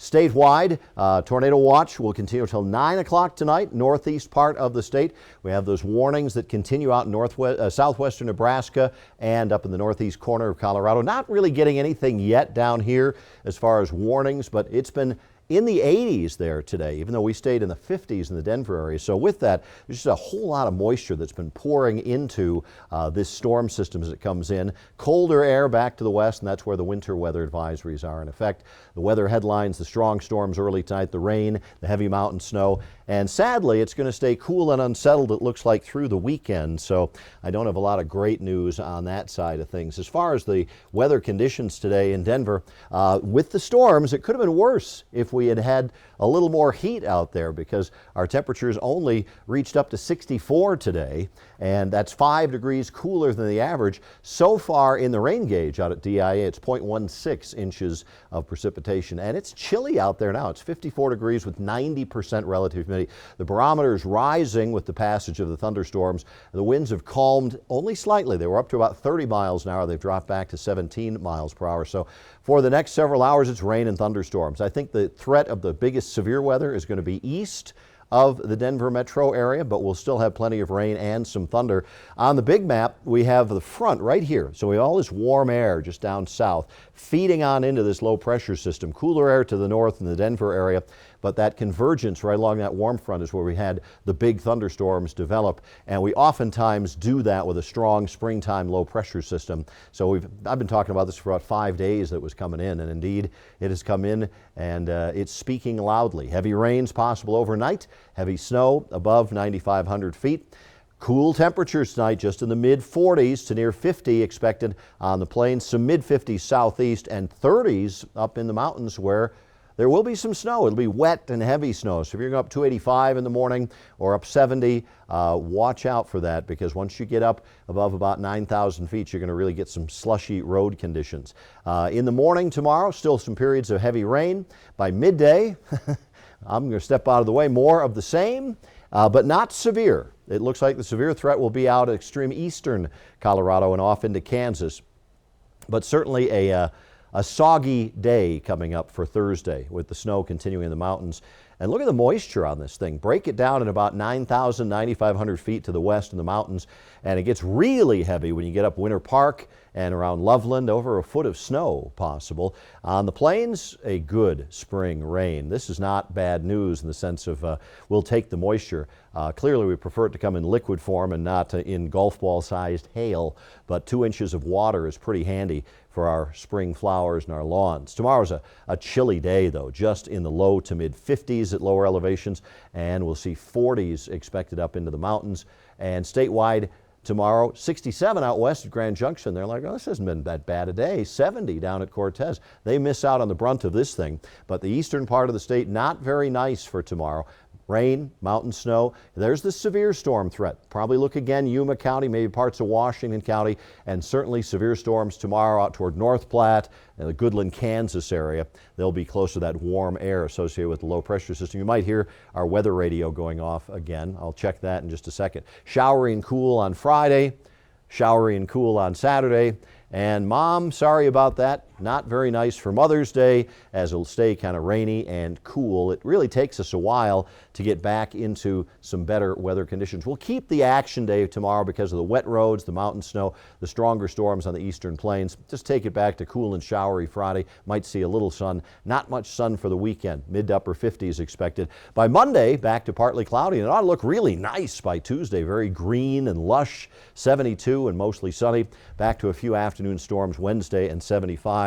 Statewide, tornado watch will continue until 9 o'clock tonight, northeast part of the state. We have those warnings that continue out in southwestern Nebraska and up in the northeast corner of Colorado. Not really getting anything yet down here as far as warnings, but it's been in the 80s there today, even though we stayed in the 50s in the Denver area. So with that, there's just a whole lot of moisture that's been pouring into this storm system as it comes in. Colder air back to the west, and that's where the winter weather advisories are in effect. The weather headlines, the strong storms early tonight, the rain, the heavy mountain snow, and sadly, it's going to stay cool and unsettled, it looks like, through the weekend. So I don't have a lot of great news on that side of things. As far as the weather conditions today in Denver, with the storms, it could have been worse if we had had a little more heat out there, because our temperatures only reached up to 64 today, and that's 5 degrees cooler than the average. So far in the rain gauge out at DIA, it's 0.16 inches of precipitation, and it's chilly out there now. It's 54 degrees with 90% relative humidity. The barometer is rising with the passage of the thunderstorms. The winds have calmed only slightly. They were up to about 30 miles an hour. They've dropped back to 17 miles per hour. So for the next several hours, it's rain and thunderstorms. I think the threat of the biggest severe weather is going to be east of the Denver metro area, but we'll still have plenty of rain and some thunder. On the big map, we have the front right here. So we have all this warm air just down south feeding on into this low pressure system. Cooler air to the north in the Denver area, but that convergence right along that warm front is where we had the big thunderstorms develop, and we oftentimes do that with a strong springtime low pressure system. So I've been talking about this for about 5 days that it was coming in, and indeed it has come in, and it's speaking loudly. Heavy rains possible overnight, heavy snow above 9,500 feet. Cool temperatures tonight, just in the mid-40s to near 50 expected on the plains, some mid-50s southeast, and 30s up in the mountains where there will be some snow. It'll be wet and heavy snow. So if you're going up 285 in the morning or up 70, watch out for that, because once you get up above about 9,000 feet, you're going to really get some slushy road conditions. In the morning tomorrow, still some periods of heavy rain. By midday, I'm going to step out of the way, more of the same, but not severe. It looks like the severe threat will be out at extreme eastern Colorado and off into Kansas, but certainly a soggy day coming up for Thursday with the snow continuing in the mountains. And look at the moisture on this thing. Break it down at about 9,000, 9,500 feet to the west in the mountains, and it gets really heavy when you get up Winter Park and around Loveland, over a foot of snow possible. On the plains, a good spring rain. This is not bad news in the sense of we'll take the moisture. Clearly, we prefer it to come in liquid form and not in golf ball sized hail, but 2 inches of water is pretty handy for our spring flowers and our lawns. Tomorrow's a chilly day, though, just in the low to mid 50s at lower elevations, and we'll see 40s expected up into the mountains. And statewide tomorrow, 67 out west at Grand Junction. They're like, oh, this hasn't been that bad a day. 70 down at Cortez. They miss out on the brunt of this thing, but the eastern part of the state, not very nice for tomorrow. Rain, mountain snow. There's the severe storm threat. Probably look again, Yuma County, maybe parts of Washington County, and certainly severe storms tomorrow out toward North Platte and the Goodland, Kansas area. They'll be close to that warm air associated with the low pressure system. You might hear our weather radio going off again. I'll check that in just a second. Showery and cool on Friday, showery and cool on Saturday. And Mom, sorry about that. Not very nice for Mother's Day, as it'll stay kind of rainy and cool. It really takes us a while to get back into some better weather conditions. We'll keep the action day tomorrow because of the wet roads, the mountain snow, the stronger storms on the eastern plains. Just take it back to cool and showery Friday. Might see a little sun. Not much sun for the weekend. Mid to upper 50s expected. By Monday, back to partly cloudy, and it ought to look really nice by Tuesday. Very green and lush, 72 and mostly sunny. Back to a few afternoon storms Wednesday and 75.